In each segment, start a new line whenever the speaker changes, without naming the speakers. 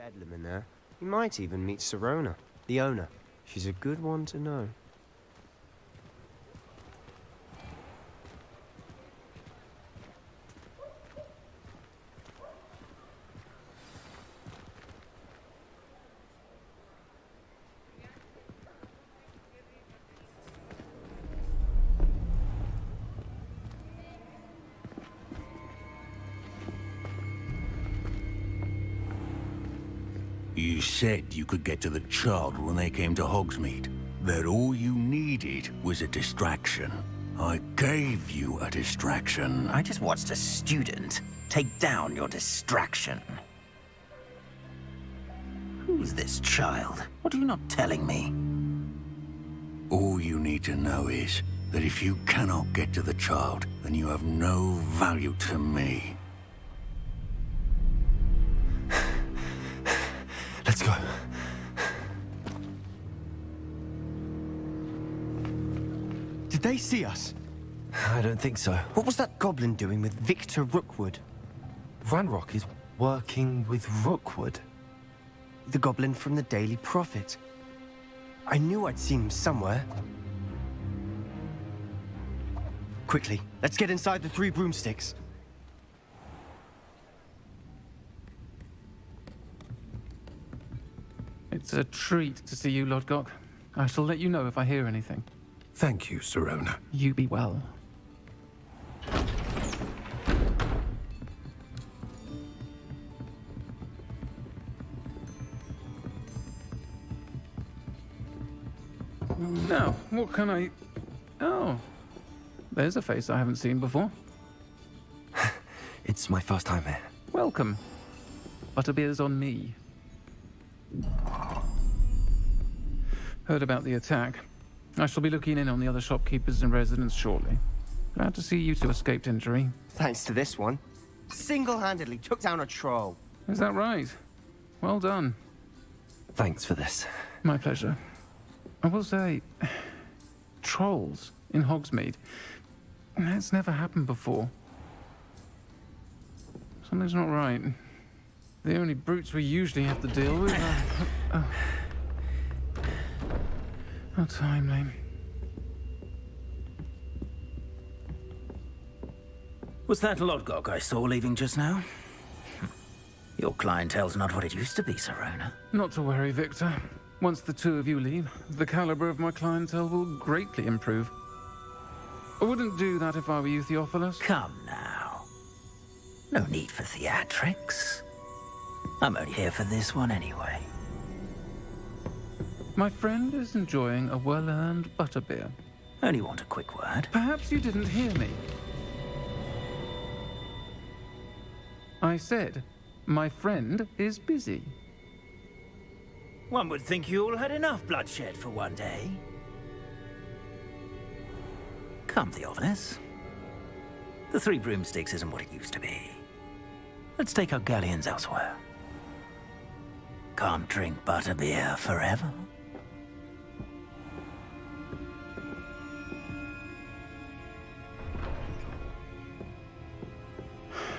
Bedlam in there. You might even meet Sirona, the owner. She's a good one to know.
You said you could get to the child when they came to Hogsmeade. That all you needed was a distraction. I gave you a distraction.
I just watched a student take down your distraction. Who's this child? What are you not telling me?
All you need to know is that if you cannot get to the child, then you have no value to me.
Let's go. Did they see us? I don't think so. What was that goblin doing with Victor Rookwood? Ranrock is working with Rookwood. The goblin from the Daily Prophet. I knew I'd seen him somewhere. Quickly, let's get inside the Three Broomsticks.
It's a treat to see you, Lodgok. I shall let you know if I hear anything.
Thank you, Sirona.
You be well. Now, what can I... Oh, there's a face I haven't seen before.
It's my first time here.
Welcome. Butterbeer's on me. Heard about the attack. I shall be looking in on the other shopkeepers and residents shortly. Glad to see you two escaped injury.
Thanks to this one. Single-handedly took down a troll.
Is that right? Well done.
Thanks for this.
My pleasure. I will say, trolls in Hogsmeade. That's never happened before. Something's not right. The only brutes we usually have to deal with are... How timely.
Was that Lodgok I saw leaving just now? Your clientele's not what it used to be, Sirona.
Not to worry, Victor. Once the two of you leave, the caliber of my clientele will greatly improve. I wouldn't do that if I were you, Theophilus.
Come now. No need for theatrics. I'm only here for this one anyway.
My friend is enjoying a well-earned butterbeer.
Only want a quick word.
Perhaps you didn't hear me. I said, my friend is busy.
One would think you all had enough bloodshed for one day. Come, Theophilus. The Three Broomsticks isn't what it used to be. Let's take our galleons elsewhere. Can't drink butterbeer forever.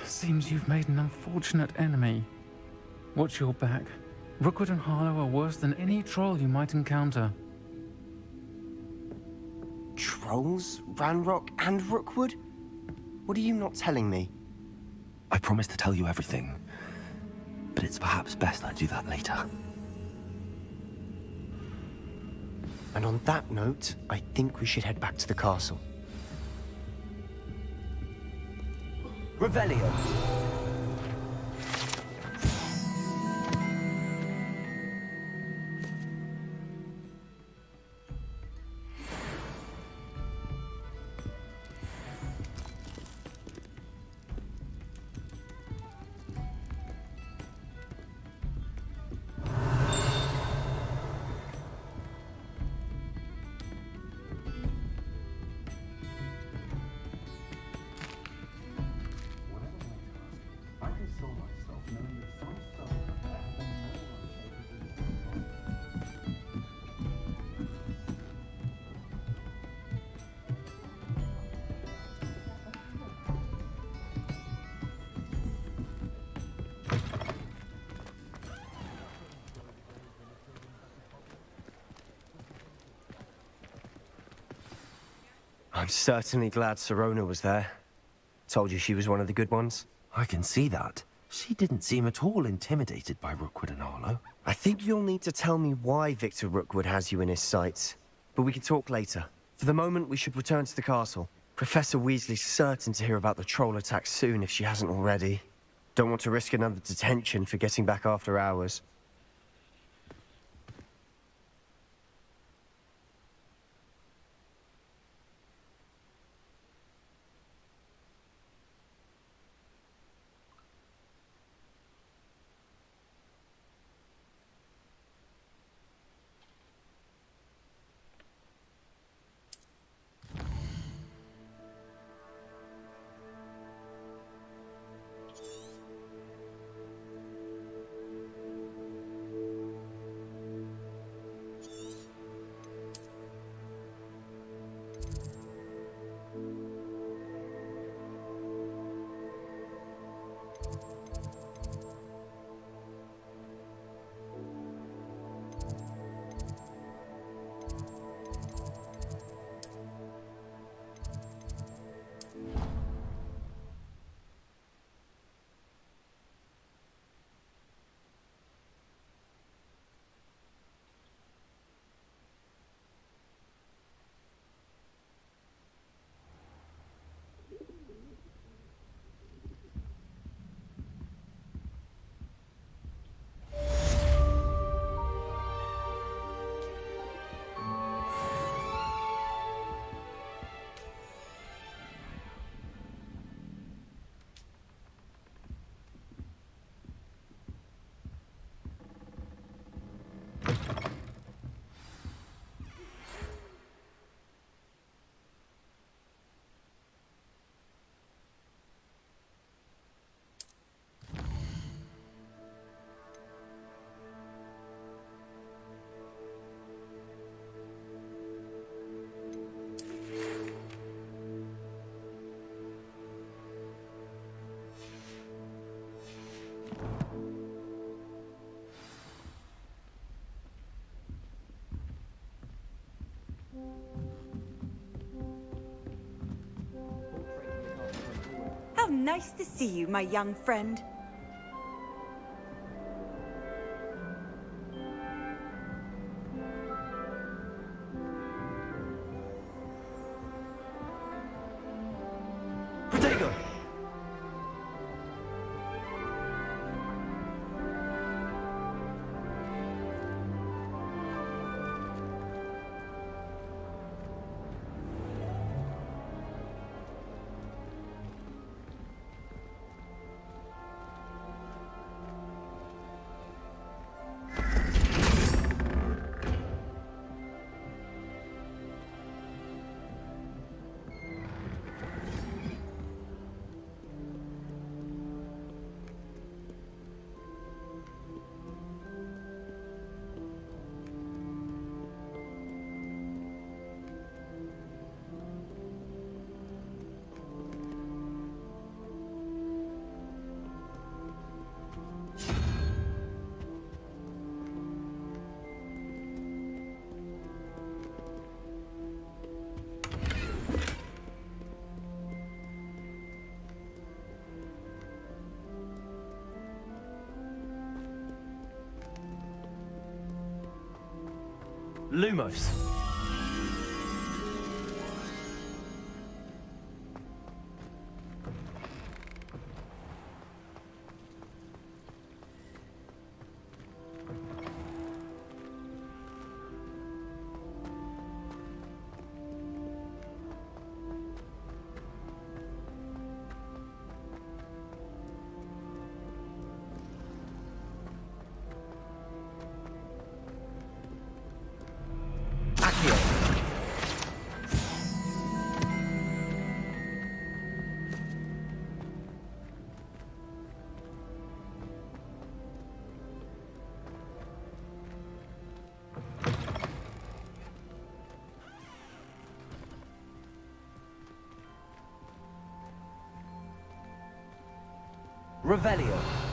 Seems you've made an unfortunate enemy. Watch your back. Rookwood and Harlow are worse than any troll you might encounter.
Trolls, Ranrock, and Rookwood? What are you not telling me?
I promise to tell you everything, but it's perhaps best I do that later.
And on that note, I think we should head back to the castle. Revelio! I'm certainly glad Sirona was there. Told you she was one of the good ones.
I can see that. She didn't seem at all intimidated by Rookwood and Arlo.
I think you'll need to tell me why Victor Rookwood has you in his sights. But we can talk later. For the moment, we should return to the castle. Professor Weasley's certain to hear about the troll attack soon if she hasn't already. Don't want to risk another detention for getting back after hours.
How nice to see you, my young friend.
Protego! Lumos. Revelio.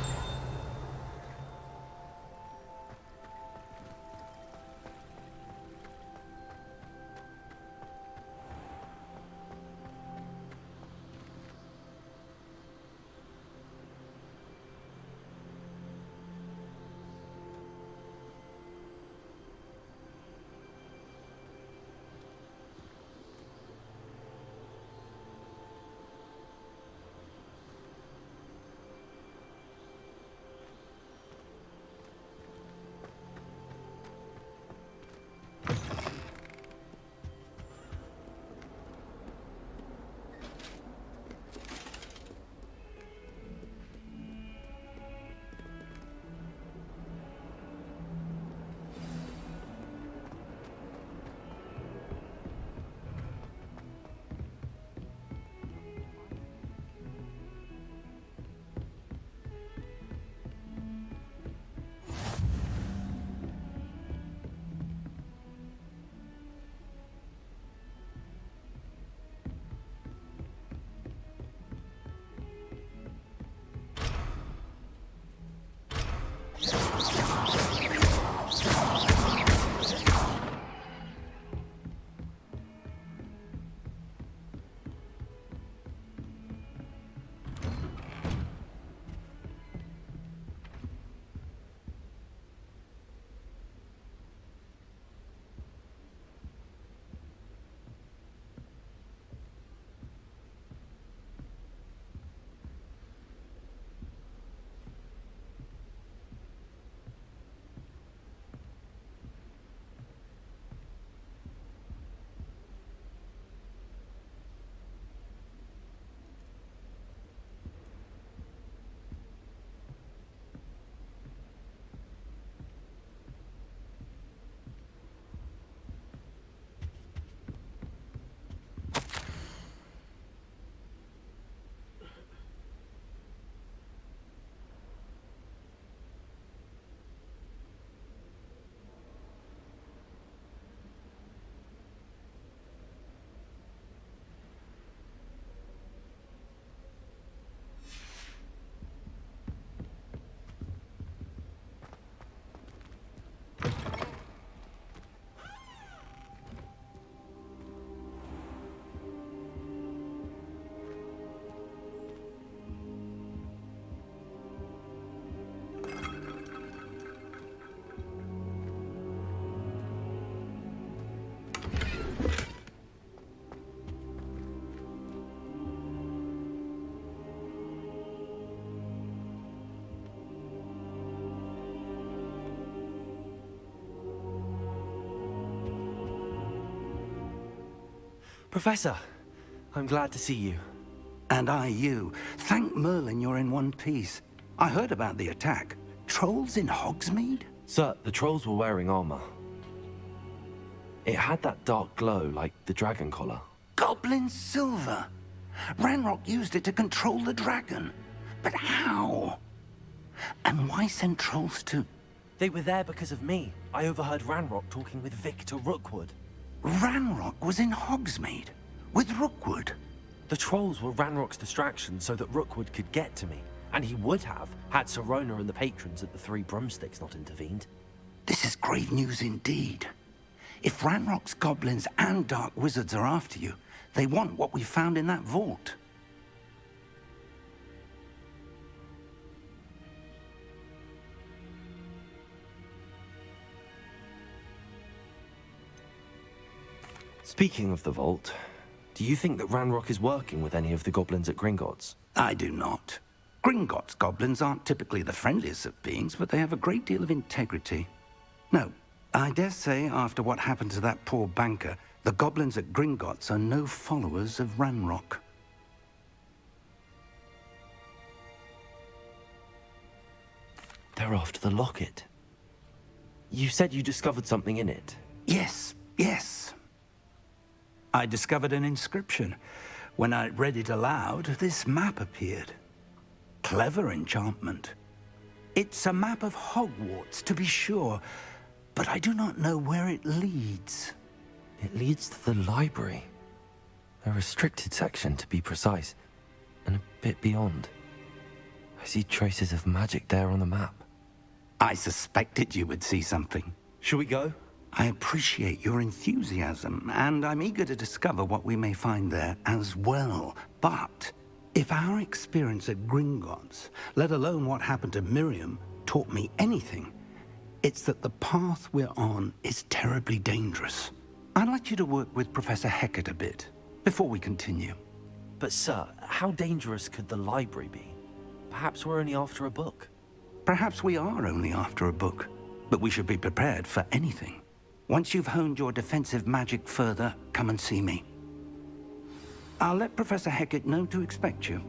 Professor, I'm glad to see you.
And I you. Thank Merlin you're in one piece. I heard about the attack. Trolls in Hogsmeade?
Sir, the trolls were wearing armor. It had that dark glow like the dragon collar.
Goblin silver. Ranrock used it to control the dragon. But how? And why send trolls to...
They were there because of me. I overheard Ranrock talking with Victor Rookwood.
Ranrock was in Hogsmeade with Rookwood.
The trolls were Ranrock's distraction so that Rookwood could get to me. And he would have, had Sirona and the patrons at the Three Broomsticks not intervened.
This is grave news indeed. If Ranrock's goblins and dark wizards are after you, they want what we found in that vault.
Speaking of the vault, do you think that Ranrock is working with any of the goblins at Gringotts?
I do not. Gringotts goblins aren't typically the friendliest of beings, but they have a great deal of integrity. No, I dare say after what happened to that poor banker, the goblins at Gringotts are no followers of Ranrock.
They're after the locket. You said you discovered something in it.
Yes, yes. I discovered an inscription. When I read it aloud, this map appeared. Clever enchantment. It's a map of Hogwarts, to be sure, but I do not know where it leads.
It leads to the library. A restricted section, to be precise, and a bit beyond. I see traces of magic there on the map.
I suspected you would see something.
Shall we go?
I appreciate your enthusiasm, and I'm eager to discover what we may find there as well. But if our experience at Gringotts, let alone what happened to Miriam, taught me anything, it's that the path we're on is terribly dangerous. I'd like you to work with Professor Hecat a bit before we continue.
But sir, how dangerous could the library be? Perhaps we're only after a book.
Perhaps we are only after a book, but we should be prepared for anything. Once you've honed your defensive magic further, come and see me. I'll let Professor Hecat know to expect you.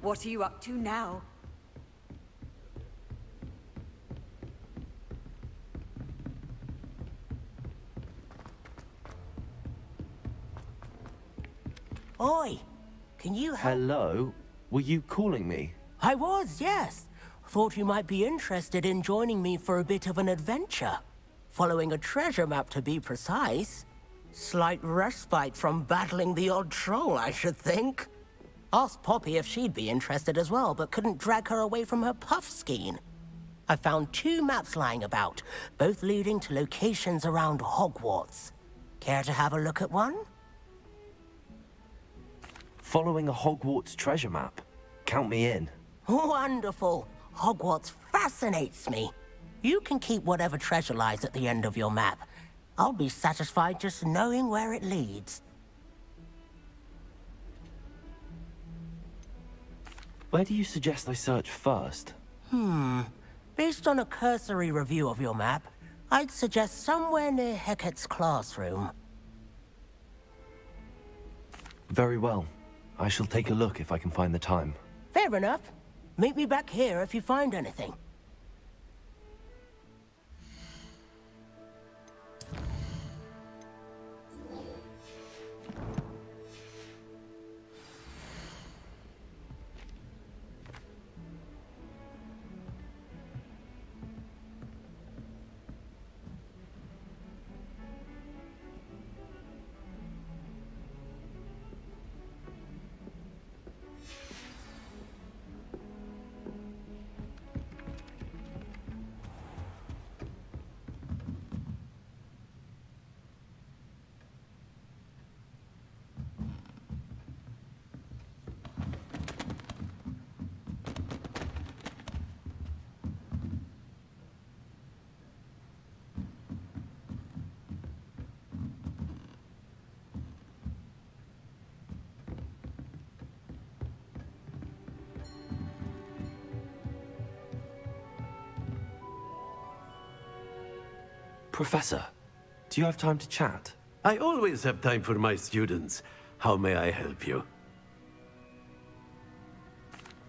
What are you up to now?
Oi, can you help?
Hello? Were you calling me?
I was, yes. Thought you might be interested in joining me for a bit of an adventure. Following a treasure map, to be precise. Slight respite from battling the odd troll, I should think. Asked Poppy if she'd be interested as well, but couldn't drag her away from her puff skein. I found 2 maps lying about, both leading to locations around Hogwarts. Care to have a look at one?
Following a Hogwarts treasure map. Count me in.
Wonderful. Hogwarts fascinates me. You can keep whatever treasure lies at the end of your map. I'll be satisfied just knowing where it leads.
Where do you suggest I search first?
Based on a cursory review of your map, I'd suggest somewhere near Hecat's classroom.
Very well. I shall take a look if I can find the time.
Fair enough. Meet me back here if you find anything.
Professor, do you have time to chat?
I always have time for my students. How may I help you?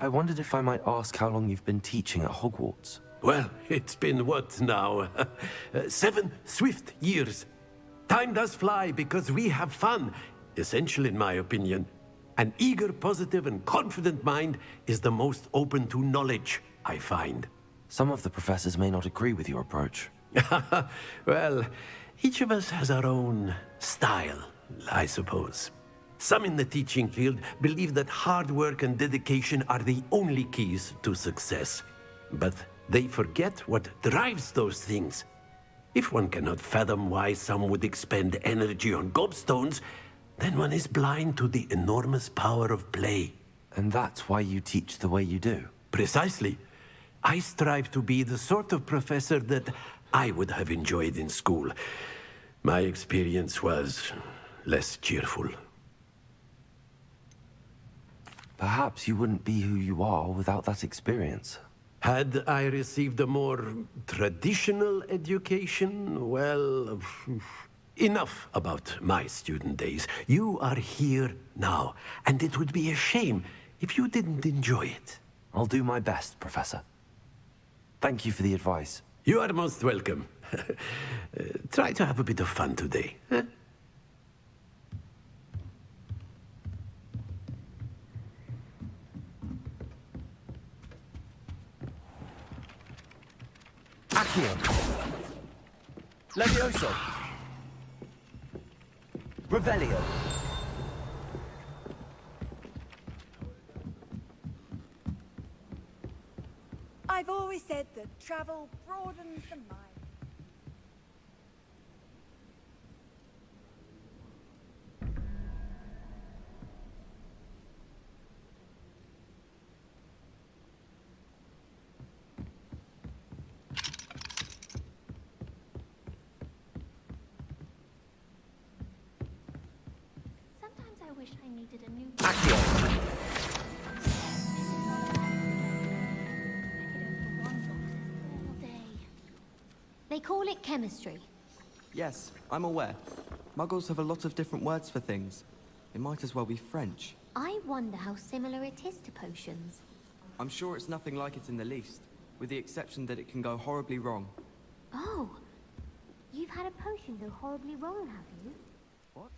I wondered if I might ask how long you've been teaching at Hogwarts.
Well, it's been what now? 7 swift years. Time does fly because we have fun, essential in my opinion. An eager, positive, and confident mind is the most open to knowledge, I find.
Some of the professors may not agree with your approach.
Well, each of us has our own style, I suppose. Some in the teaching field believe that hard work and dedication are the only keys to success. But they forget what drives those things. If one cannot fathom why some would expend energy on gobstones, then one is blind to the enormous power of play.
And that's why you teach the way you do?
Precisely. I strive to be the sort of professor that I would have enjoyed in school. My experience was less cheerful.
Perhaps you wouldn't be who you are without that experience.
Had I received a more traditional education, well, enough about my student days. You are here now, and it would be a shame if you didn't enjoy it.
I'll do my best, Professor. Thank you for the advice.
You are most welcome. Try to have a bit of fun today. Huh?
Accio. Levioso. Revelio.
I've always said that travel broadens the mind.
Sometimes I wish I needed a new...
Accio.
They call it chemistry.
Yes, I'm aware. Muggles have a lot of different words for things. It might as well be French.
I wonder how similar it is to potions.
I'm sure it's nothing like it in the least, with the exception that it can go horribly wrong.
Oh, you've had a potion go horribly wrong, have you?
What?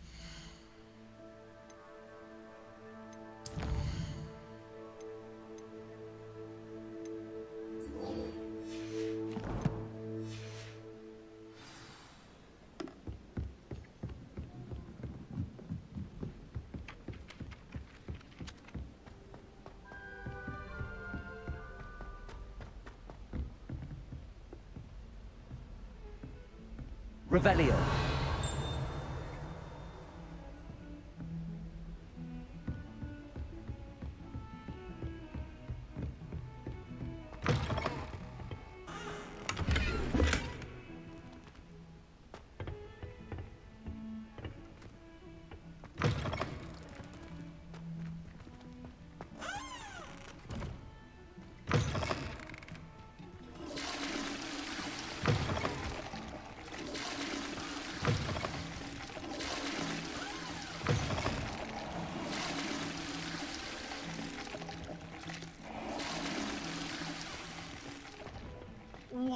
Revelio.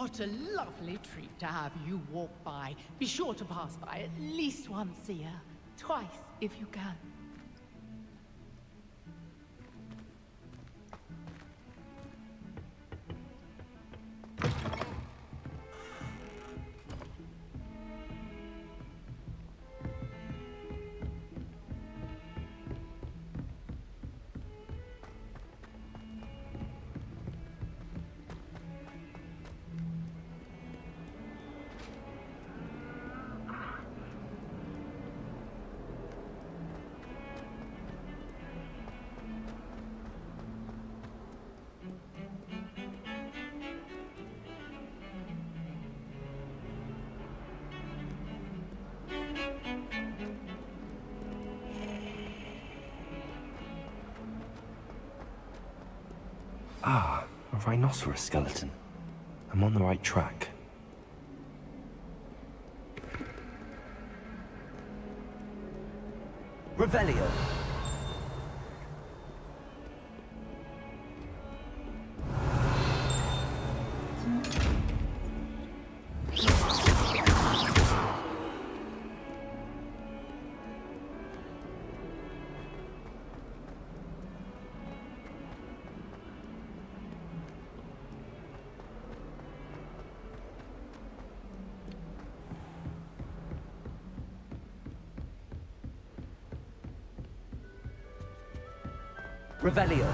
What a lovely treat to have you walk by. Be sure to pass by at least once a year. Twice, if you can.
Ah, a rhinoceros skeleton. I'm on the right track. Revelio. Revelio.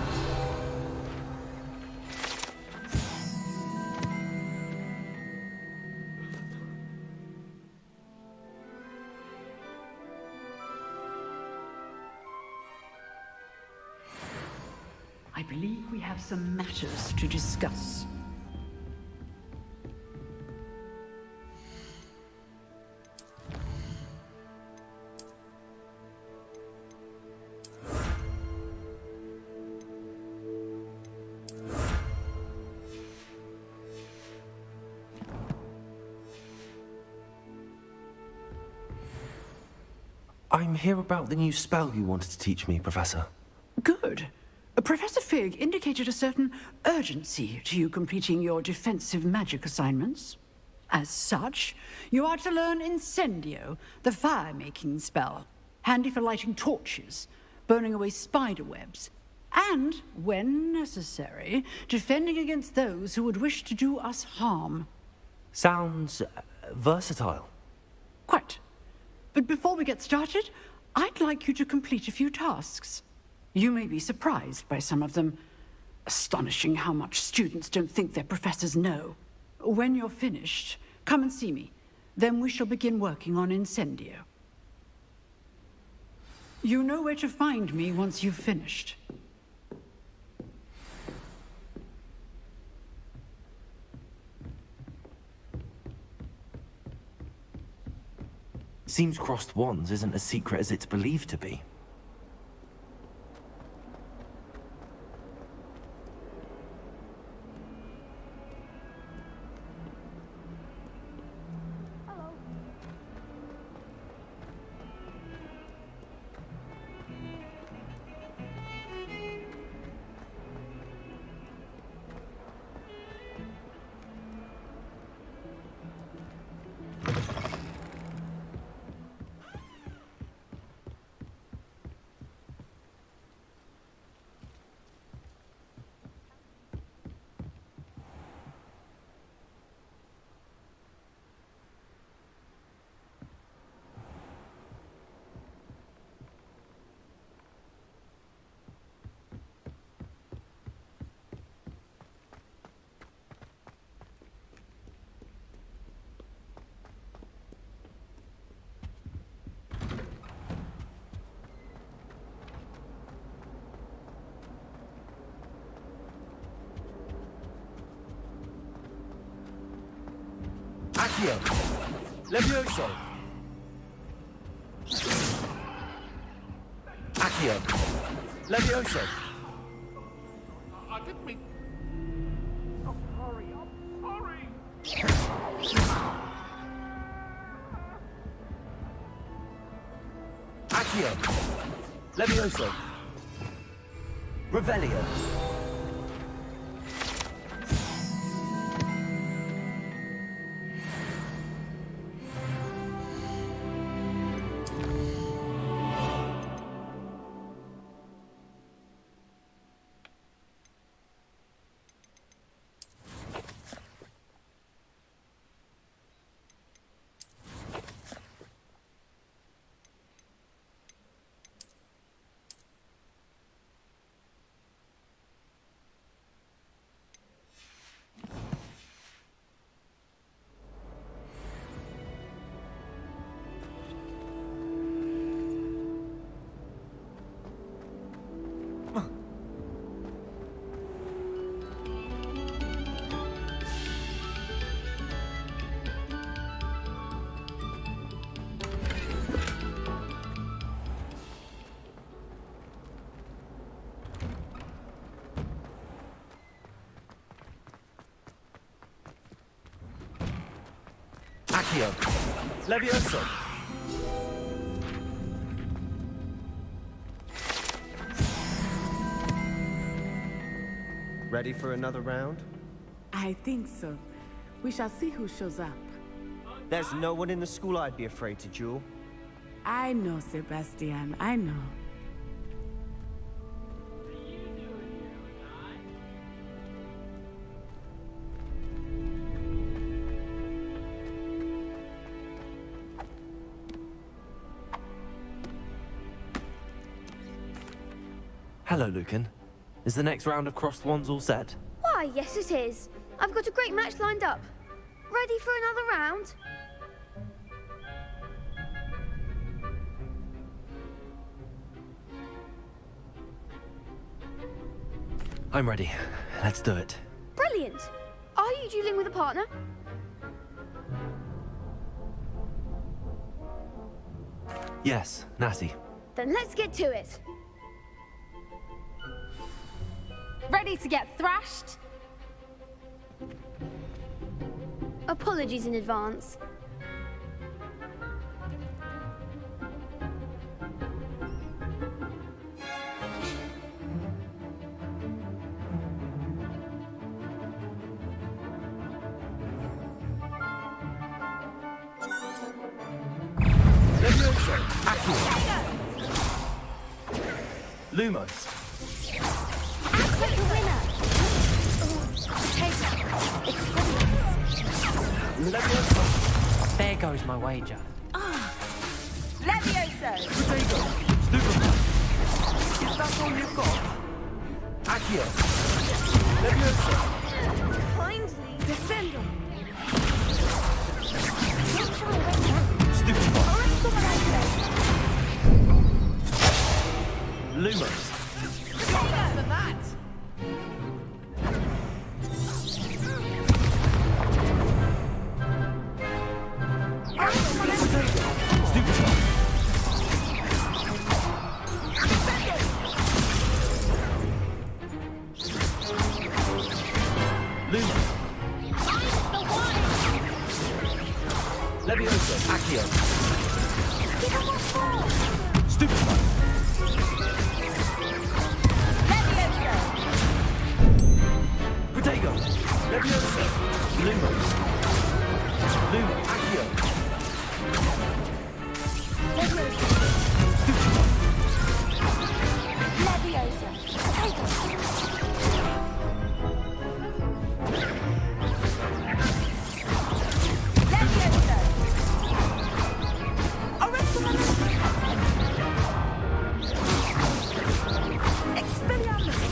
I believe we have some matters to discuss.
I'm here about the new spell you wanted to teach me, Professor.
Good. Professor Fig indicated a certain urgency to you completing your defensive magic assignments. As such, you are to learn Incendio, the fire-making spell, handy for lighting torches, burning away spider webs, and, when necessary, defending against those who would wish to do us harm.
Sounds versatile.
Quite. But before we get started, I'd like you to complete a few tasks. You may be surprised by some of them. Astonishing how much students don't think their professors know. When you're finished, come and see me. Then we shall begin working on Incendio. You know where to find me once you've finished.
Seems crossed wands isn't as secret as it's believed to be. Accio! Levioso! Accio! Levioso!
I didn't mean... I'm sorry,
Accio! Levioso! Revelio! Accio. Levioso.
Ready for another round?
I think so. We shall see who shows up.
There's no one in the school I'd be afraid to duel.
I know, Sebastian, I know.
Hello, Lucan. Is the next round of crossed wands all set?
Why, yes it is. I've got a great match lined up. Ready for another round?
I'm ready. Let's do it.
Brilliant. Are you dueling with a partner?
Yes, Natty.
Then let's get to it.
Ready to get thrashed?
Apologies in advance.
Lumos.
Quick winner.
There goes my wager.
Levioso!
Is that all you've got? Accio. Levioso.
Kindly.
Defendo!
Lumos.
For that!
Levioso. Accio. Protego. Levioso. Lumos. Lumo. Accio.
Levioso.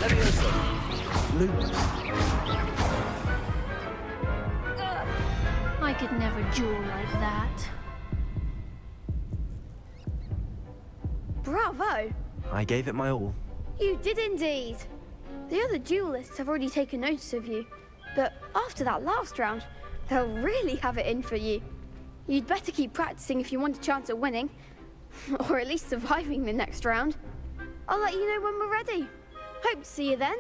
Levioso. Lumos.
I could never duel like that. Bravo!
I gave it my all.
You did indeed. The other duelists have already taken notice of you, but after that last round, they'll really have it in for you. You'd better keep practicing if you want a chance at winning, or at least surviving the next round. I'll let you know when we're ready. Hope to see you then.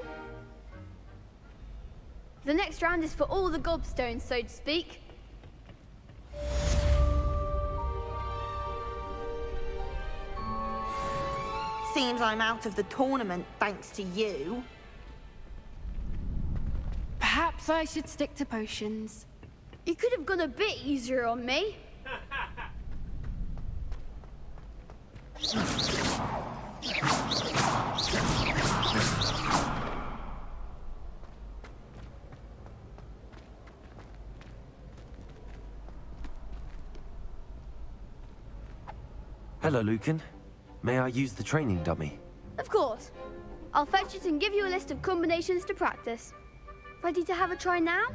The next round is for all the gobstones, so to speak.
Seems I'm out of the tournament thanks to you.
Perhaps I should stick to potions.
You could have gone a bit easier on me.
Hello, Lucan. May I use the training dummy?
Of course. I'll fetch it and give you a list of combinations to practice. Ready to have a try now?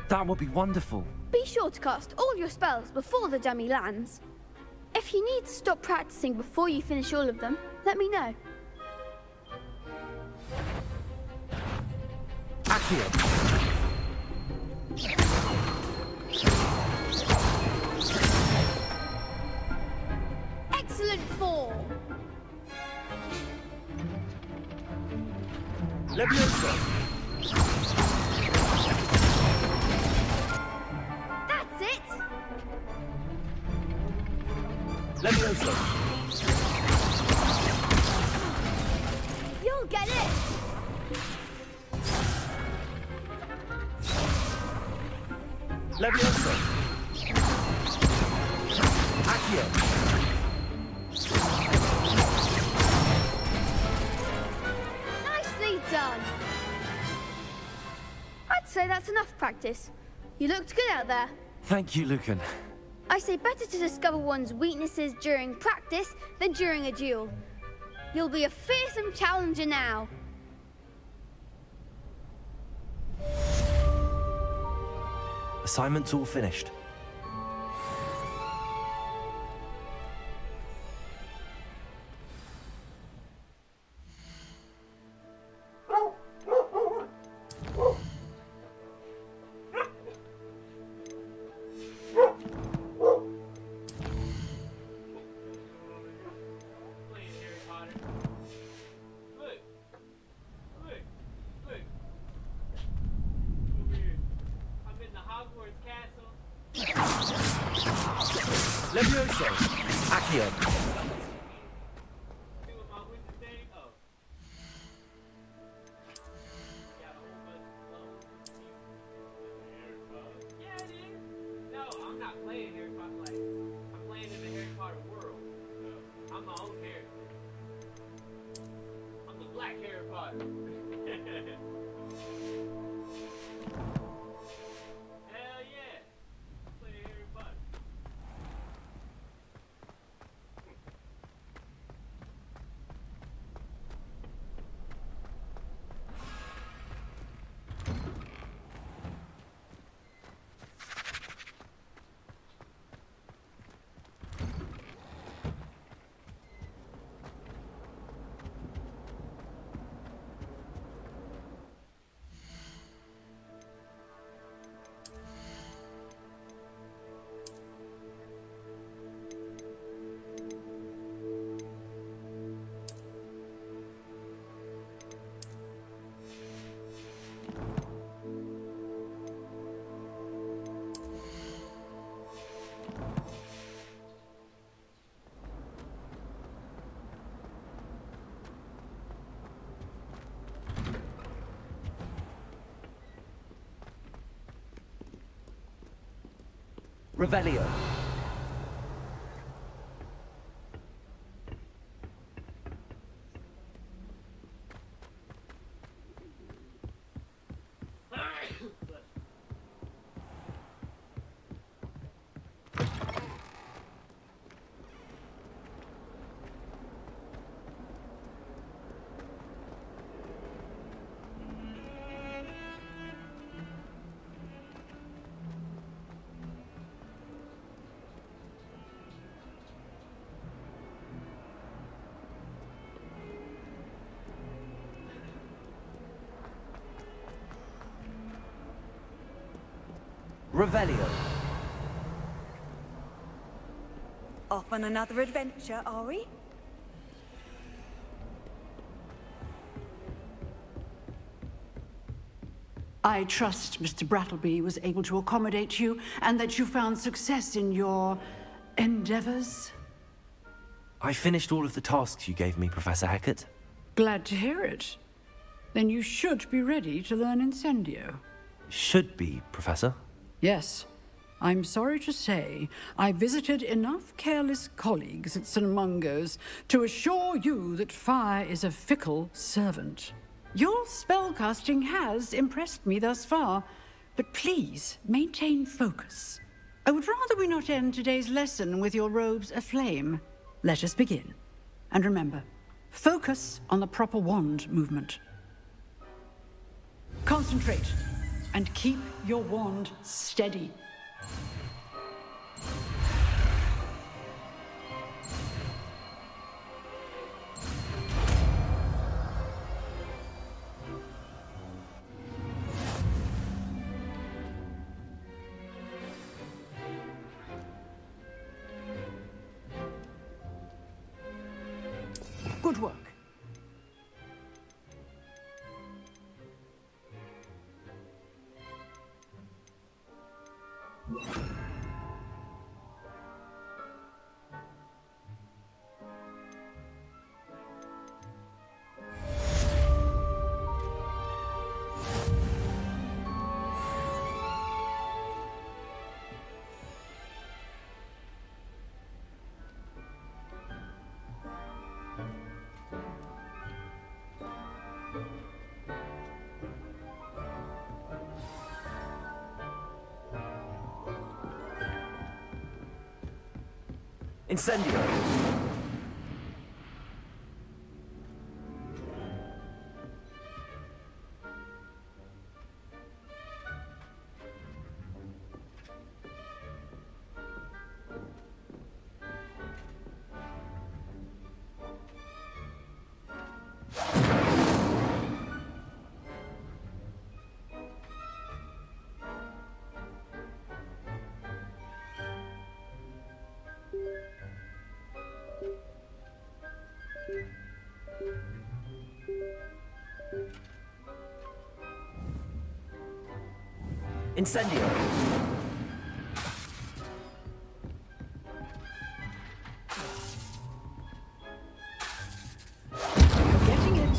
That would be wonderful.
Be sure to cast all your spells before the dummy lands. If you need to stop practicing before you finish all of them, let me know.
Accio.
Excellent form!
Levioso.
That's it!
Levioso!
You'll get it!
Levioso! Accio!
Nicely done! I'd say that's enough practice. You looked good out there.
Thank you, Lucan.
I say better to discover one's weaknesses during practice than during a duel. You'll be a fearsome challenger now.
Assignment's all finished.
Levioso! Accio! Revelio. Revelio.
Off on another adventure, are we?
I trust Mr. Brattleby was able to accommodate you and that you found success in your endeavors.
I finished all of the tasks you gave me, Professor Hackett.
Glad to hear it. Then you should be ready to learn Incendio.
Should be, Professor.
Yes. I'm sorry to say, I visited enough careless colleagues at St. Mungo's to assure you that fire is a fickle servant. Your spellcasting has impressed me thus far, but please maintain focus. I would rather we not end today's lesson with your robes aflame. Let us begin. And remember, focus on the proper wand movement. Concentrate, and keep your wand steady. Good work.
Incendio! Incendio!
You're getting it.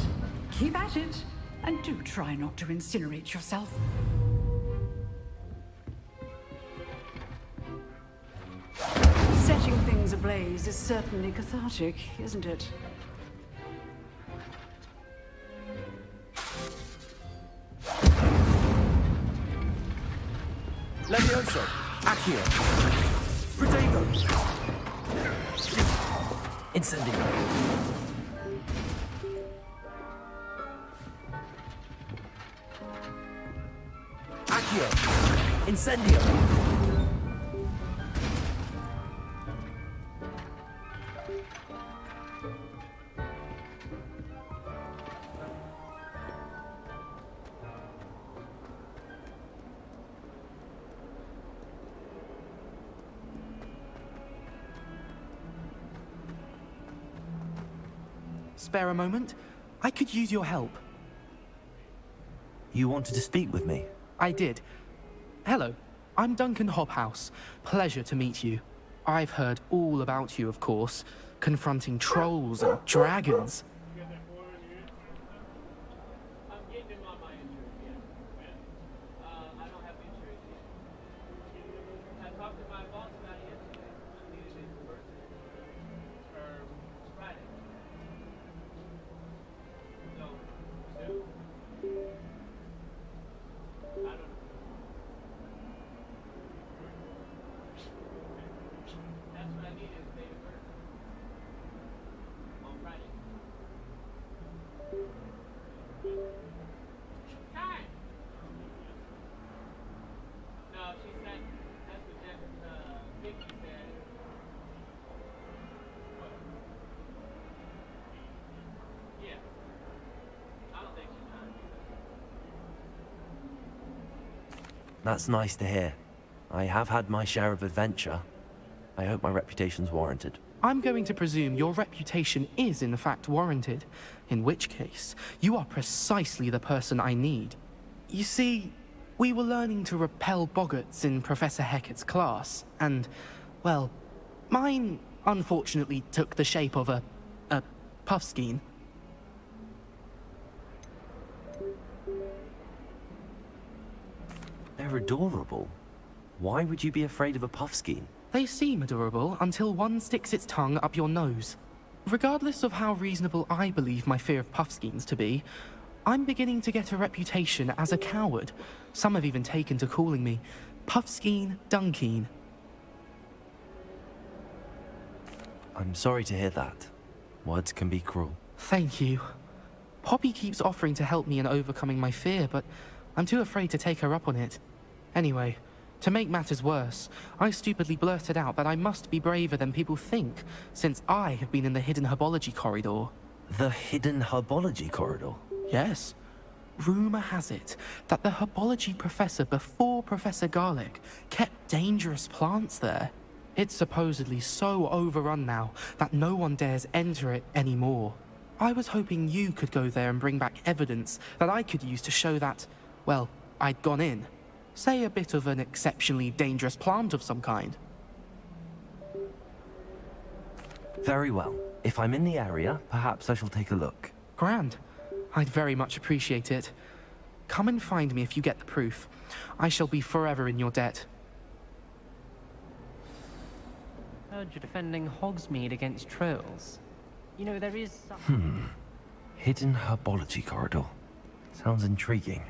Keep at it. And do try not to incinerate yourself. Setting things ablaze is certainly cathartic, isn't it?
Levioso! Accio! Protego! Incendio! Accio! Incendio!
Spare a moment? I could use your help.
You wanted to speak with me?
I did. Hello, I'm Duncan Hobhouse. Pleasure to meet you. I've heard all about you, of course, confronting trolls and dragons.
That's nice to hear. I have had my share of adventure. I hope my reputation's warranted.
I'm going to presume your reputation is in fact warranted, in which case, you are precisely the person I need. You see, we were learning to repel boggarts in Professor Hecat's class, and, well, mine unfortunately took the shape of a puffskein.
They're adorable. Why would you be afraid of a puffskein?
They seem adorable until one sticks its tongue up your nose. Regardless of how reasonable I believe my fear of puffskeins to be, I'm beginning to get a reputation as a coward. Some have even taken to calling me Puffskein Dunkeen.
I'm sorry to hear that. Words can be cruel.
Thank you. Poppy keeps offering to help me in overcoming my fear, but I'm too afraid to take her up on it. Anyway, to make matters worse, I stupidly blurted out that I must be braver than people think, since I have been in the hidden herbology corridor.
The hidden herbology corridor?
Yes. Rumor has it that the herbology professor before Professor Garlic kept dangerous plants there. It's supposedly so overrun now that no one dares enter it anymore. I was hoping you could go there and bring back evidence that I could use to show that, well, I'd gone in. Say a bit of an exceptionally dangerous plant of some kind.
Very well. If I'm in the area, perhaps I shall take a look.
Grand. I'd very much appreciate it. Come and find me if you get the proof. I shall be forever in your debt.
Heard you're defending Hogsmeade against trolls. You know, there is some...
Hidden herbology corridor. Sounds intriguing.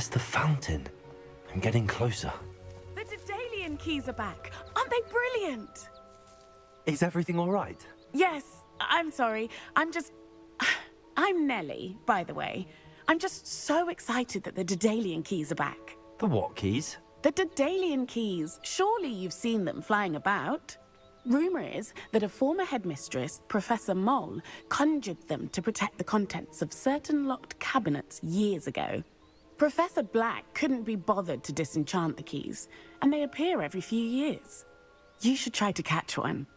There's the fountain. I'm getting closer.
The Daedalian keys are back. Aren't they brilliant?
Is everything all right?
Yes, I'm sorry. I'm Nellie, by the way. I'm just so excited that the Daedalian keys are back.
The what keys?
The Daedalian keys. Surely you've seen them flying about. Rumor is that a former headmistress, Professor Moll, conjured them to protect the contents of certain locked cabinets years ago. Professor Black couldn't be bothered to disenchant the keys, and they appear every few years. You should try to catch one.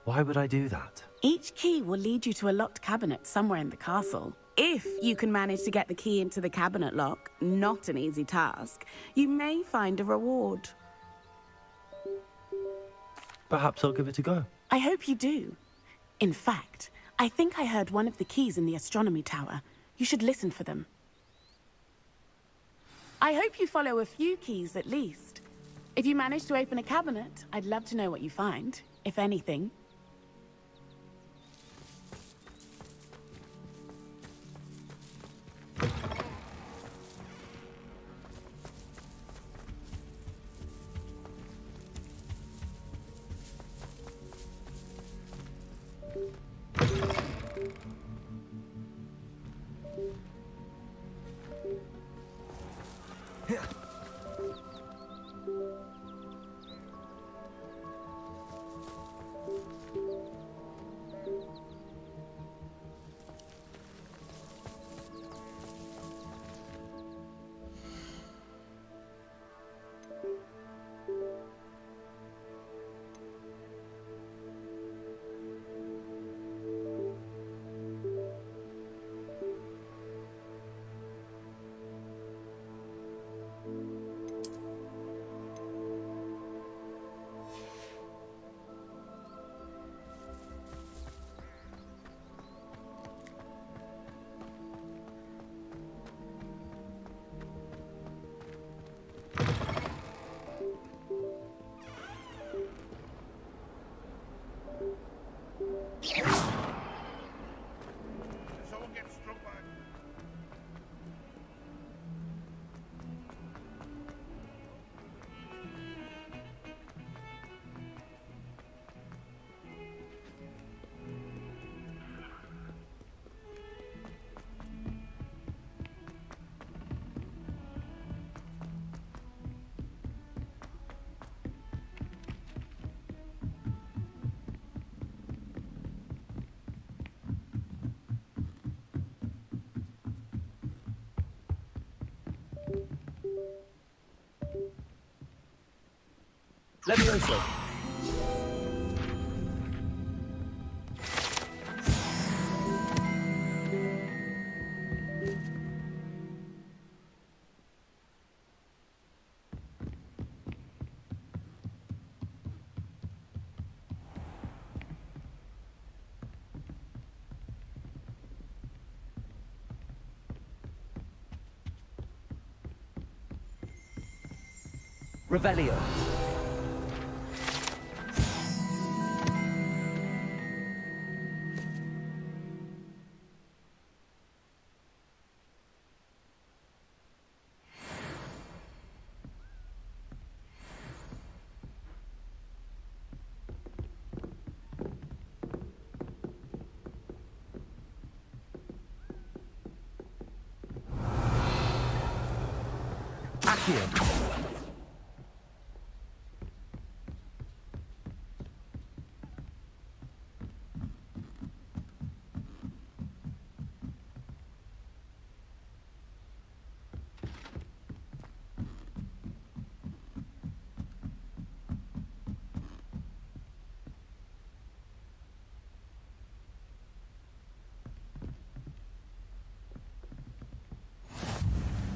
Why would I do that?
Each key will lead you to a locked cabinet somewhere in the castle. If you can manage to get the key into the cabinet lock, not an easy task, you may find a reward.
Perhaps I'll give it a go.
I hope you do. In fact, I think I heard one of the keys in the astronomy tower. You should listen for them. I hope you follow a few keys at least. If you manage to open a cabinet, I'd love to know what you find, if anything.
Let me also. Revelio. Accio.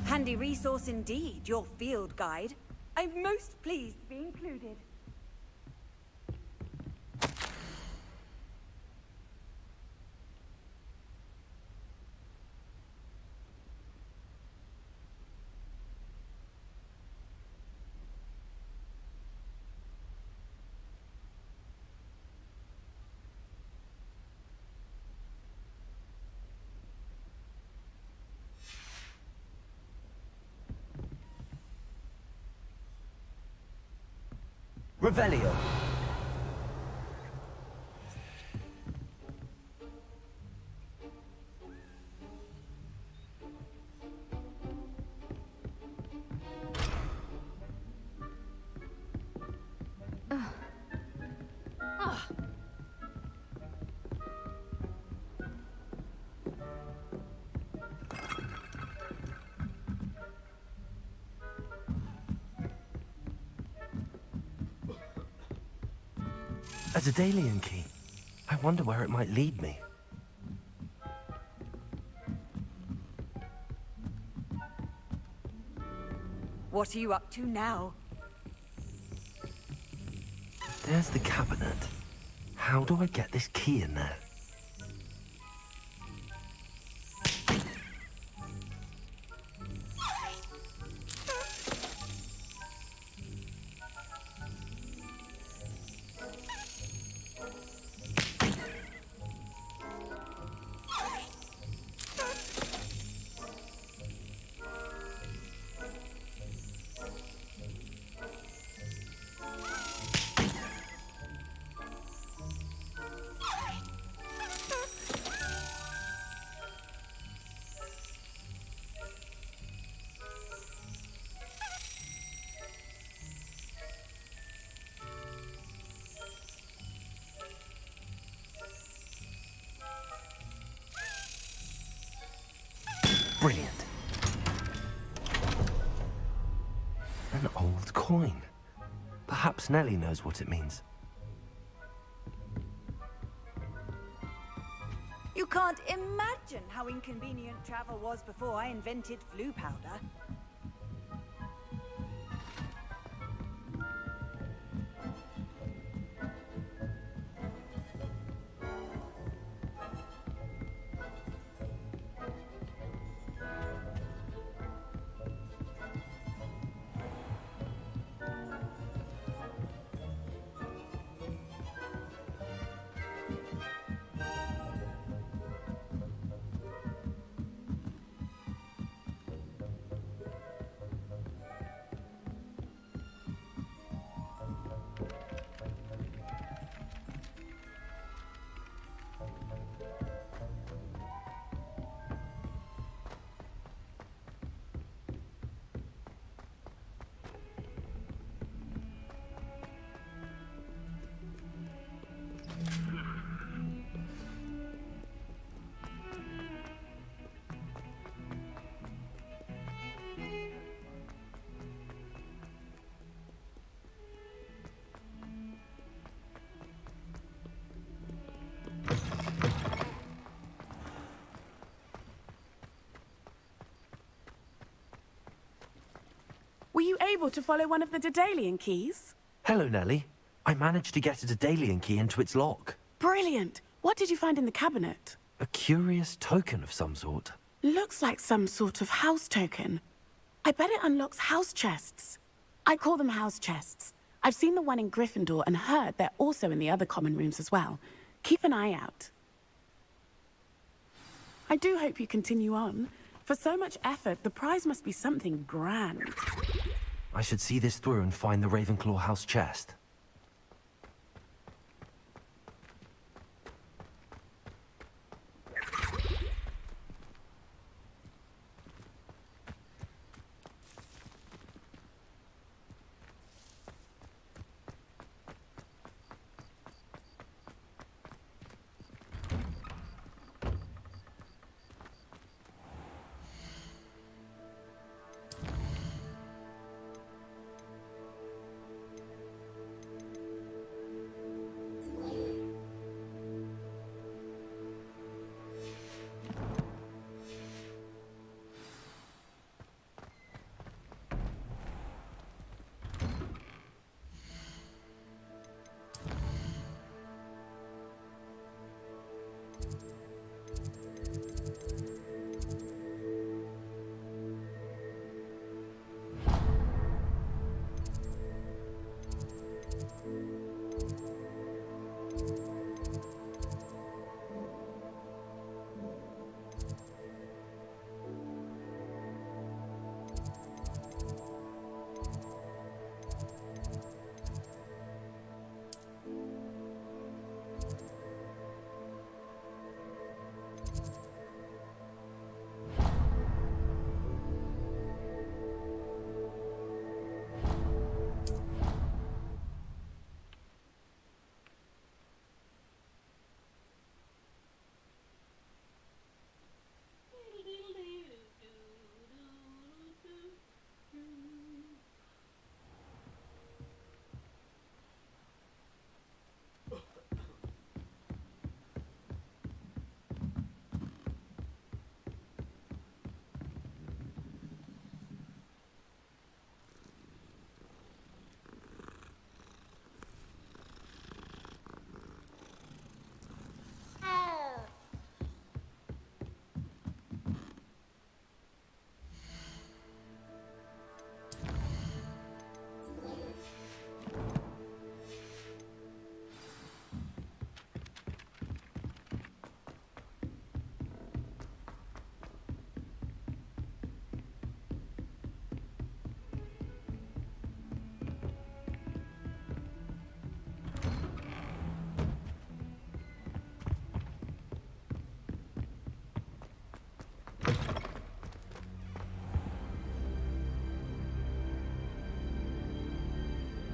Handy resource indeed, your field guide. I'm most pleased to be included.
Revelio. A Daedalian key. I wonder where it might lead me.
What are you up to now?
There's the cabinet. How do I get this key in there? Brilliant. An old coin. Perhaps Nellie knows what it means.
You can't imagine how inconvenient travel was before I invented flu powder.
Were you able to follow one of the Daedalian keys?
Hello, Nellie. I managed to get a Daedalian key into its lock.
Brilliant! What did you find in the cabinet?
A curious token of some sort.
Looks like some sort of house token. I bet it unlocks house chests. I call them house chests. I've seen the one in Gryffindor and heard they're also in the other common rooms as well. Keep an eye out. I do hope you continue on. For so much effort, the prize must be something grand.
I should see this through and find the Ravenclaw house chest.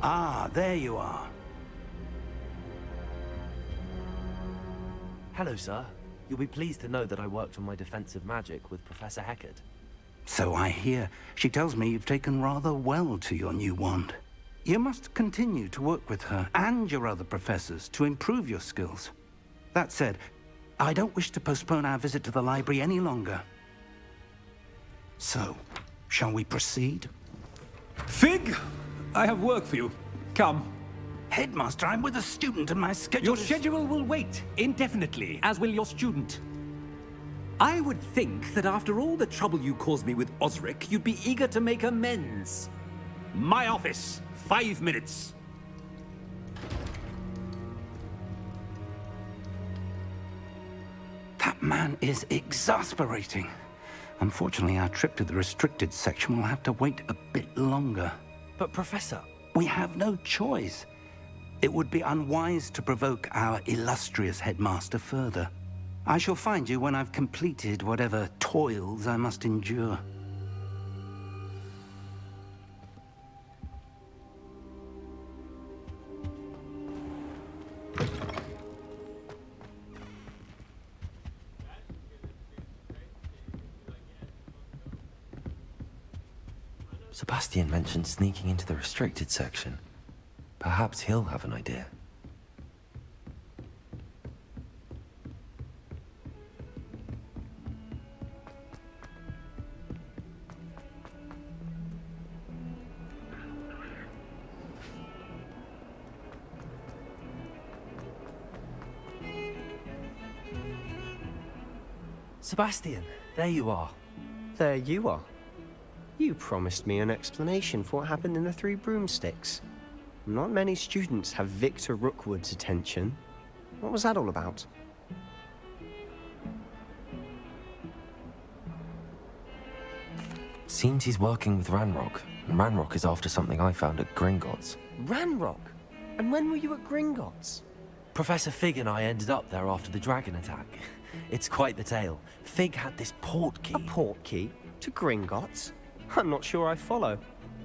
Ah, there you are.
Hello, sir. You'll be pleased to know that I worked on my defensive magic with Professor Heckard.
So I hear. She tells me you've taken rather well to your new wand. You must continue to work with her and your other professors to improve your skills. That said, I don't wish to postpone our visit to the library any longer. So, shall we proceed?
Fig, I have work for you. Come.
Headmaster, I'm with a student and my schedule
Your schedule will wait indefinitely, as will your student. I would think that after all the trouble you caused me with Osric, you'd be eager to make amends. My office, 5 minutes.
That man is exasperating. Unfortunately, our trip to the restricted section will have to wait a bit longer.
But, Professor...
We have no choice. It would be unwise to provoke our illustrious headmaster further. I shall find you when I've completed whatever toils I must endure.
Sebastian mentioned sneaking into the restricted section. Perhaps he'll have an idea. Sebastian, there you are.
There you are. You promised me an explanation for what happened in the Three Broomsticks. Not many students have Victor Rookwood's attention. What was that all about?
Seems he's working with Ranrock, and Ranrock is after something I found at Gringotts.
Ranrock? And when were you at Gringotts?
Professor Fig and I ended up there after the dragon attack. It's quite the tale. Fig had this port key.
A port key? To Gringotts? I'm not sure I follow.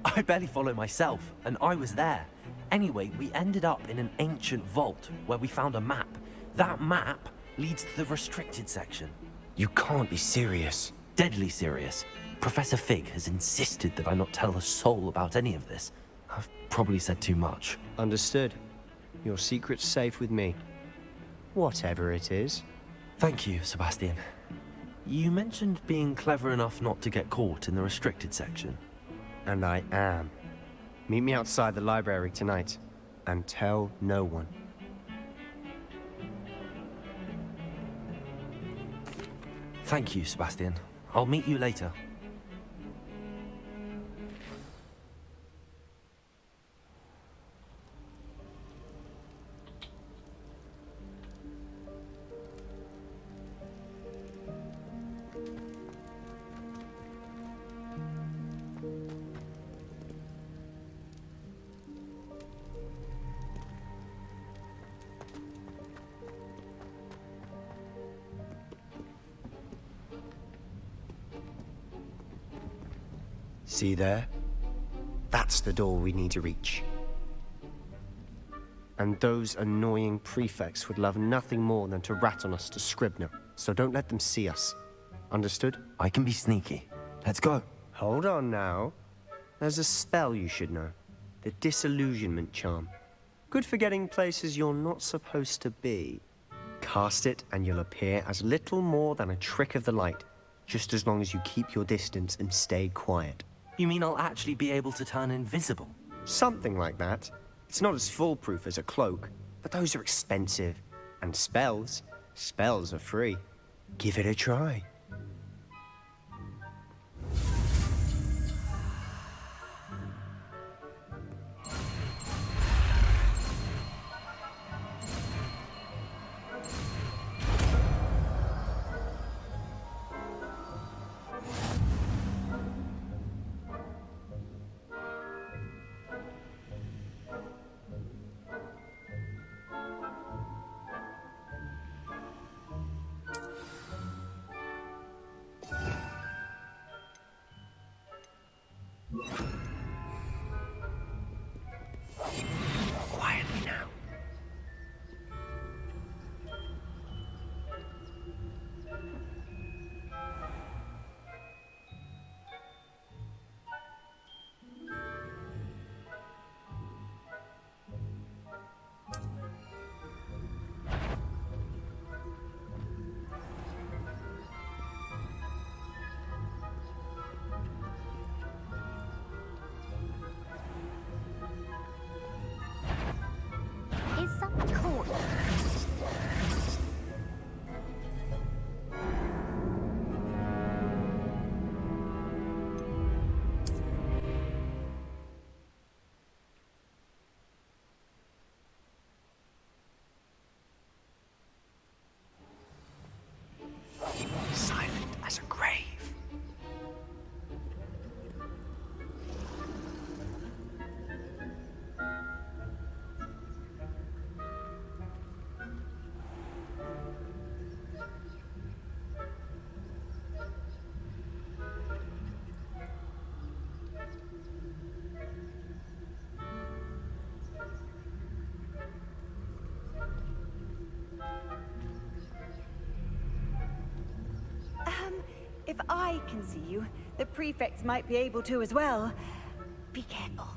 I barely follow myself, and I was there. Anyway, we ended up in an ancient vault where we found a map. That map leads to the restricted section.
You can't be serious.
Deadly serious. Professor Fig has insisted that I not tell a soul about any of this. I've probably said too much.
Understood. Your secret's safe with me. Whatever it is.
Thank you, Sebastian. You mentioned being clever enough not to get caught in the restricted section.
And I am. Meet me outside the library tonight, and tell no one.
Thank you, Sebastian. I'll meet you later.
See there? That's the door we need to reach. And those annoying prefects would love nothing more than to rat on us to Scribner, so don't let them see us. Understood?
I can be sneaky. Let's go.
Hold on now. There's a spell you should know. The Disillusionment Charm. Good for getting places you're not supposed to be. Cast it and you'll appear as little more than a trick of the light, just as long as you keep your distance and stay quiet.
You mean I'll actually be able to turn invisible?
Something like that. It's not as foolproof as a cloak, but those are expensive. And spells are free. Give it a try.
If I can see you, the prefects might be able to as well. Be careful.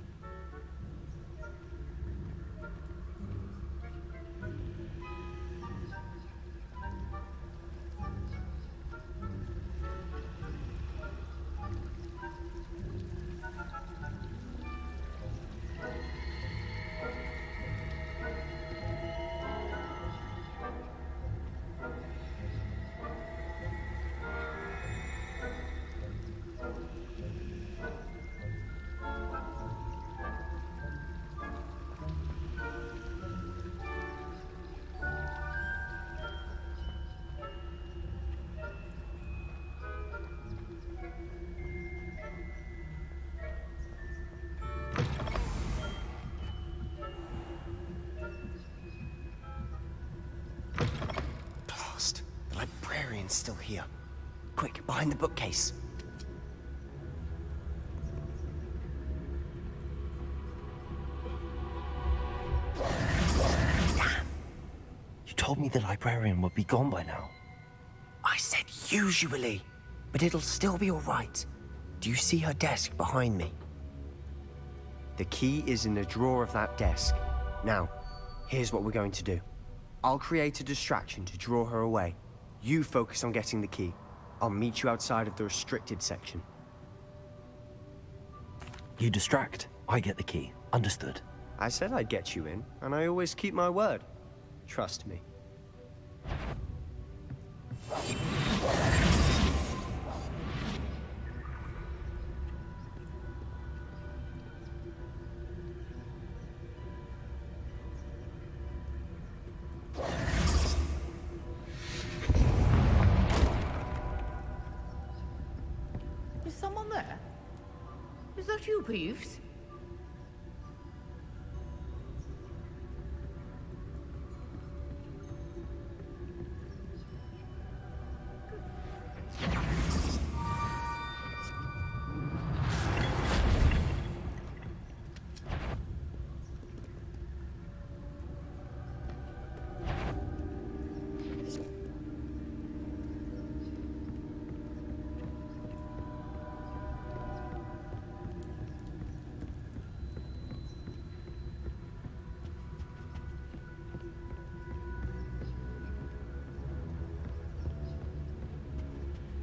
Blast. The librarian's still here. Quick, behind the bookcase. Damn. You told me the librarian would be gone by now. I said usually, but it'll still be all right. Do you see her desk behind me? The key is in the drawer of that desk. Now, here's what we're going to do. I'll create a distraction to draw her away. You focus on getting the key. I'll meet you outside of the restricted section.
You distract, I get the key. Understood.
I said I'd get you in, and I always keep my word. Trust me.
Is someone there? Is that you, Peeves?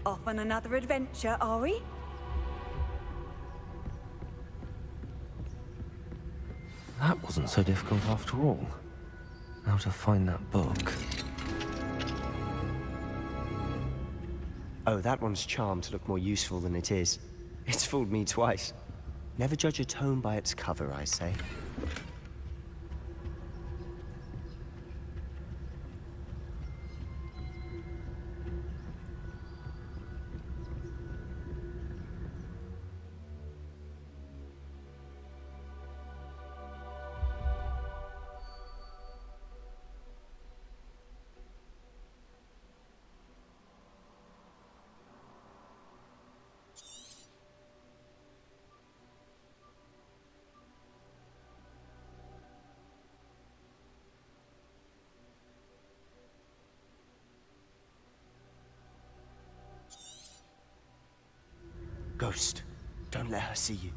Off on another adventure, are we?
That wasn't so difficult after all. Now to find that book.
Oh, that one's charmed to look more useful than it is. It's fooled me twice. Never judge a tome by its cover, I say. Ghost, don't let her see you.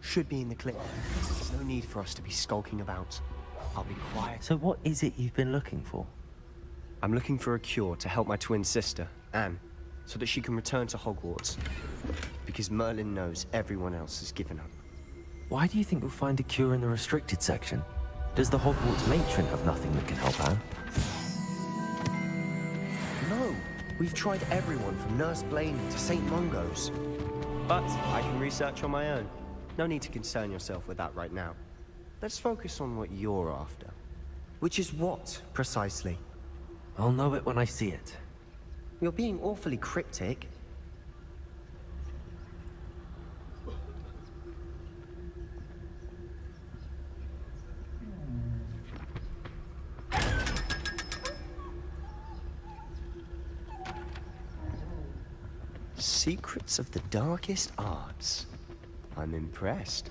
Should be in the clip. There's no need for us to be skulking about. I'll be quiet.
So what is it you've been looking for?
I'm looking for a cure to help my twin sister, Anne, so that she can return to Hogwarts. Because Merlin knows everyone else has given up.
Why do you think we'll find a cure in the restricted section? Does the Hogwarts matron have nothing that can help Anne?
No, we've tried everyone from Nurse Blaney to St. Mungo's. But I can research on my own. No need to concern yourself with that right now. Let's focus on what you're after. Which is what, precisely?
I'll know it when I see it.
You're being awfully cryptic. Secrets of the darkest arts. I'm impressed.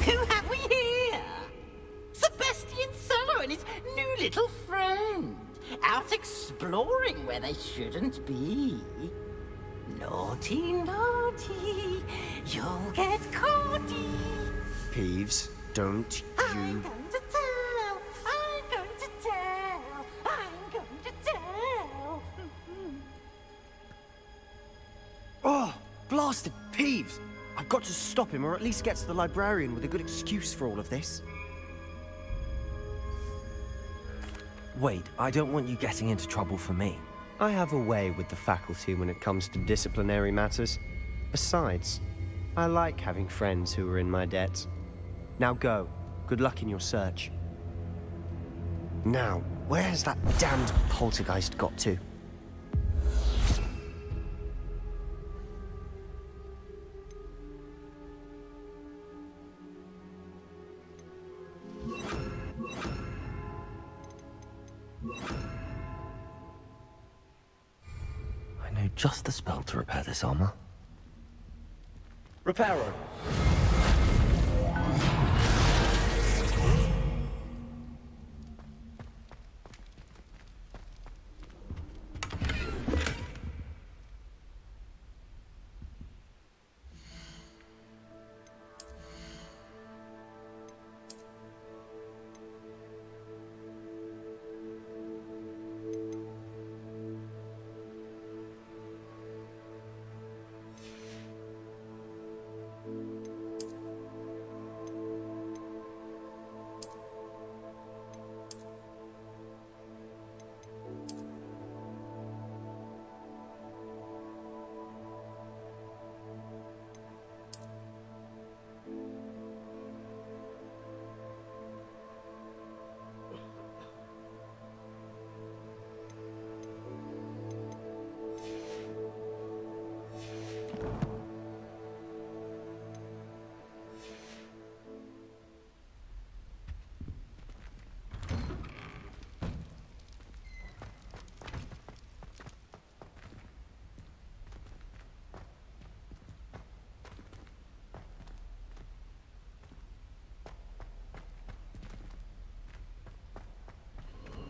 Who have we here? Sebastian Cello and his new little friend. Out exploring where they shouldn't be. Naughty, naughty, you'll get caughty.
Peeves, don't you...
I'm going to tell, I'm going to tell, I'm going to tell.
Oh, blasted Peeves! I've got to stop him, or at least get to the librarian with a good excuse for all of this.
Wait, I don't want you getting into trouble for me.
I have a way with the faculty when it comes to disciplinary matters. Besides, I like having friends who are in my debt. Now go. Good luck in your search. Now, where has that damned poltergeist got to?
I know just the spell to repair this armor.
Repairer.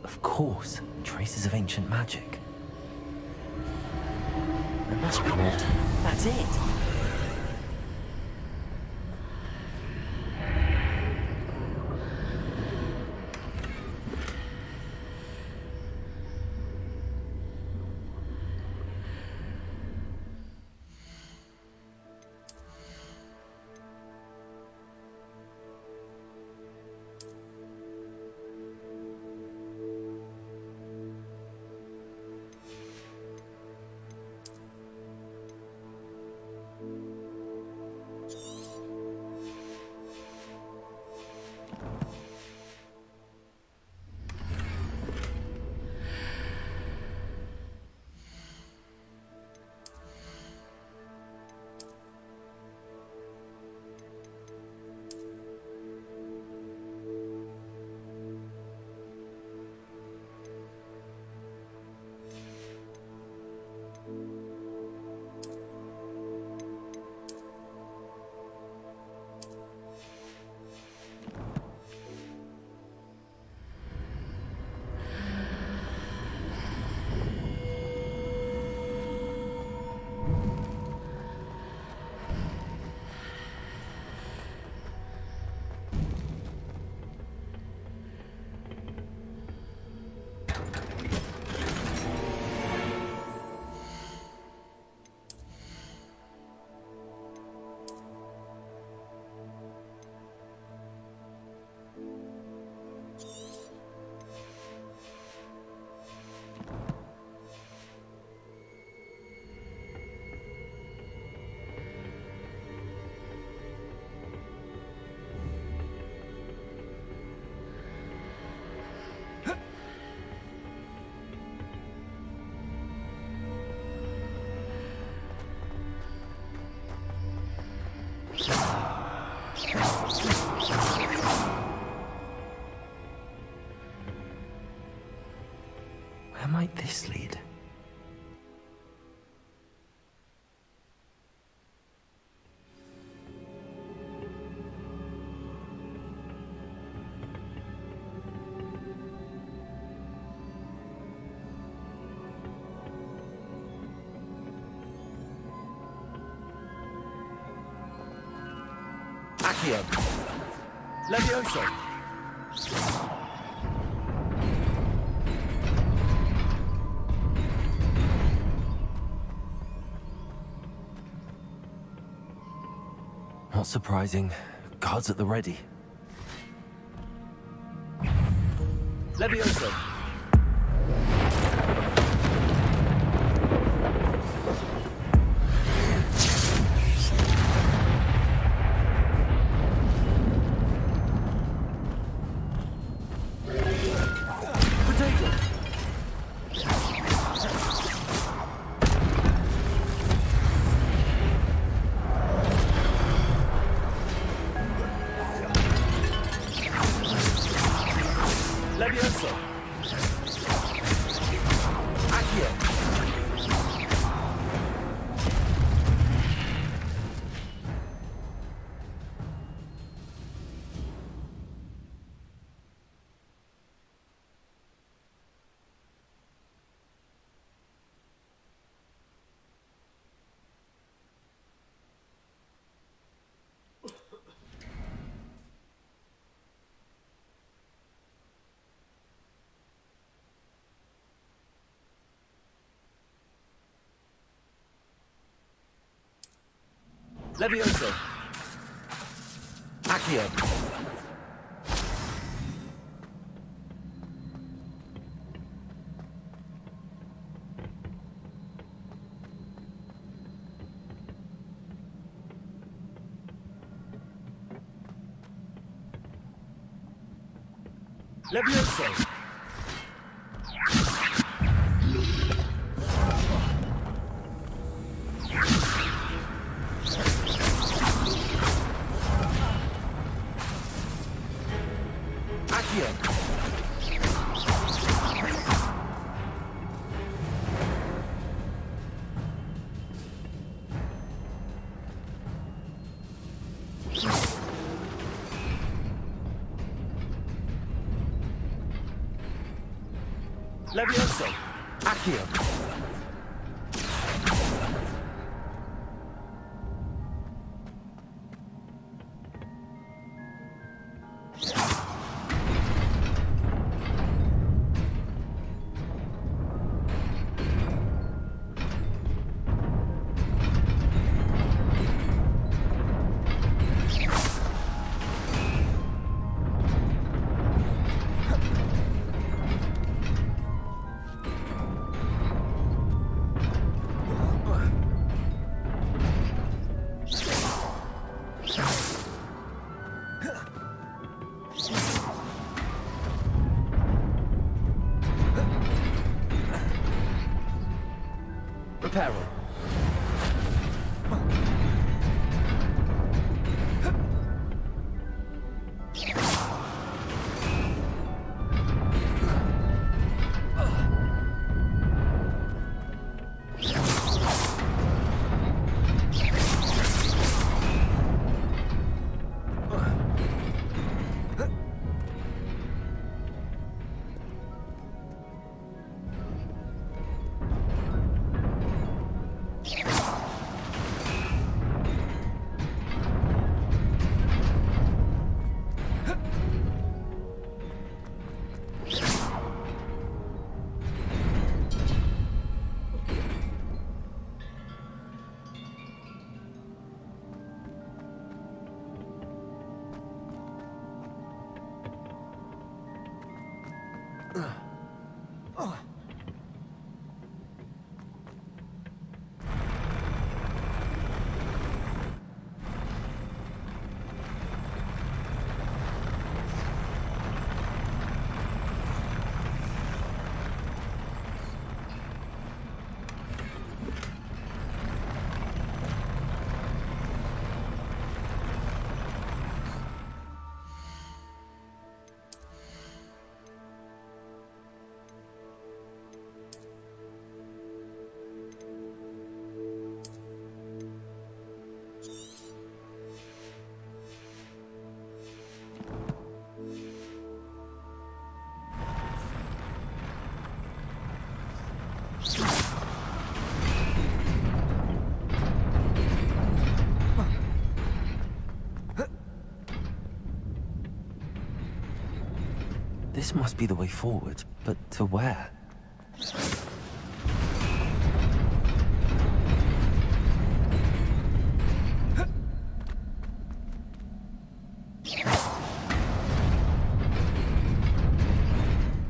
Of course, traces of ancient magic. There must be more. That's it. this lead?
Accio. Levioso.
Not surprising. Guards at the ready.
Levioso. Levioso. Accio. Levioso. Accio. Levioso. Levioso. Accio. Reparo.
This must be the way forward, but to where?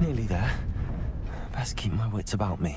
Nearly there. Best keep my wits about me.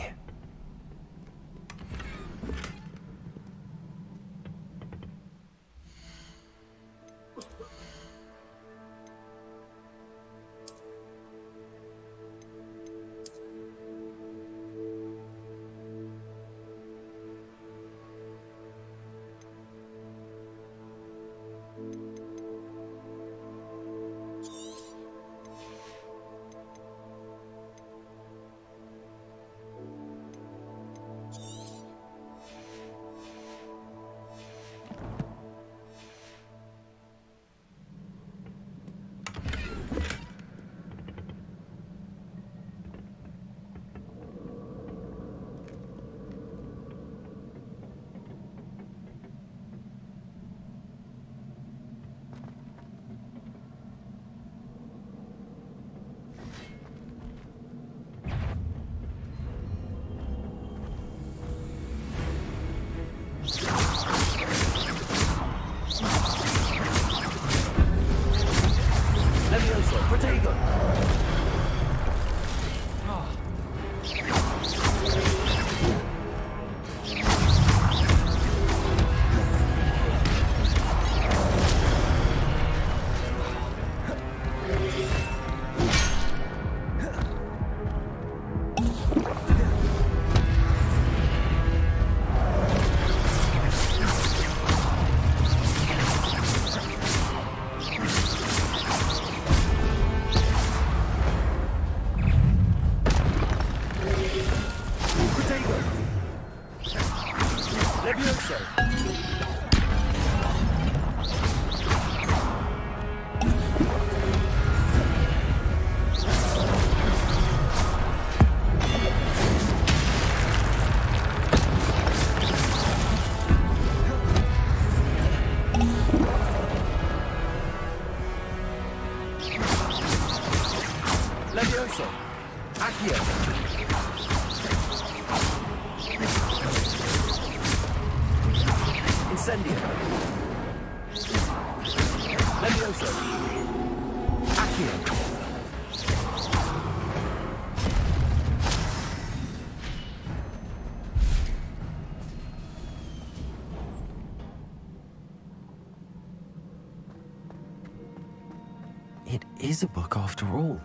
It is a book after all.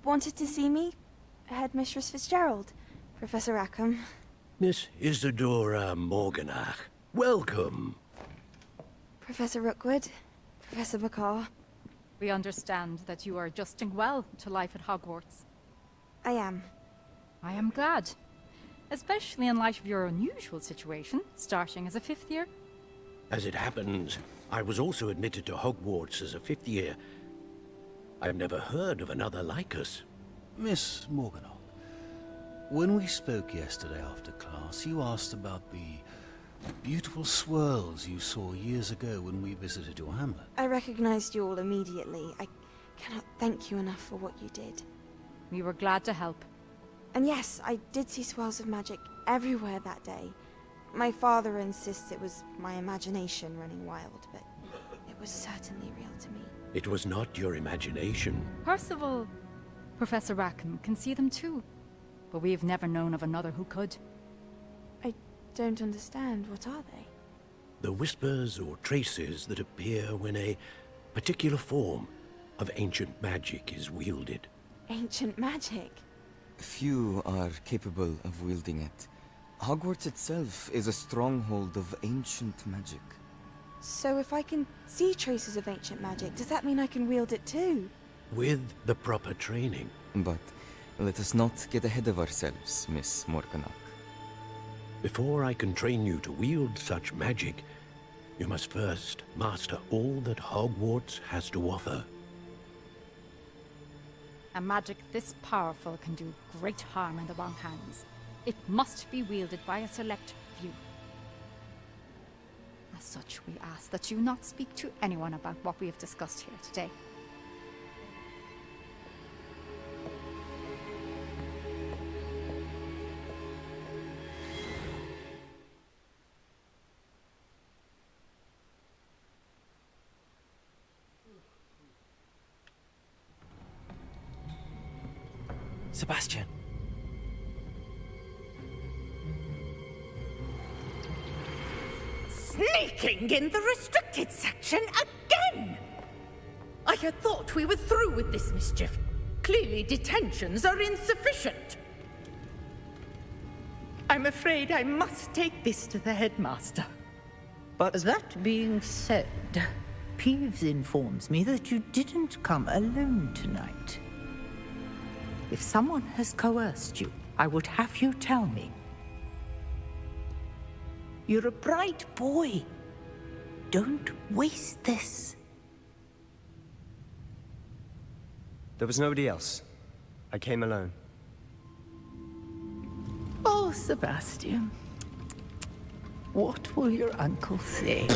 wanted to see me? Headmistress Fitzgerald, Professor Rackham.
Miss Isadora Morganach, welcome.
Professor Rookwood, Professor Bakar.
We understand that you are adjusting well to life at Hogwarts.
I am.
I am glad. Especially in light of your unusual situation, starting as a 5th year.
As it happens, I was also admitted to Hogwarts as a 5th year. I've never heard of another like us.
Miss Morganach, when we spoke yesterday after class, you asked about the beautiful swirls you saw years ago when we visited your hamlet.
I recognized you all immediately. I cannot thank you enough for what you did.
We were glad to help.
And yes, I did see swirls of magic everywhere that day. My father insists it was my imagination running wild, but it was certainly real to me.
It was not your imagination.
Percival, Professor Rackham can see them too. But we've never known of another who could.
I don't understand. What are they?
The whispers or traces that appear when a particular form of ancient magic is wielded.
Ancient magic?
Few are capable of wielding it. Hogwarts itself is a stronghold of ancient magic.
So if I can see traces of ancient magic, does that mean I can wield it too?
With the proper training.
But let us not get ahead of ourselves, Miss Morganach.
Before I can train you to wield such magic, you must first master all that Hogwarts has to offer.
A magic this powerful can do great harm in the wrong hands. It must be wielded by a select few. As such, we ask that you not speak to anyone about what we have discussed here today.
Sebastian.
Sneaking in the restricted section again! I had thought we were through with this mischief. Clearly detentions are insufficient. I'm afraid I must take this to the headmaster.
But that being said, Peeves informs me that you didn't come alone tonight. If someone has coerced you, I would have you tell me. You're a bright boy. Don't waste this.
There was nobody else. I came alone.
Oh, Sebastian. What will your uncle say?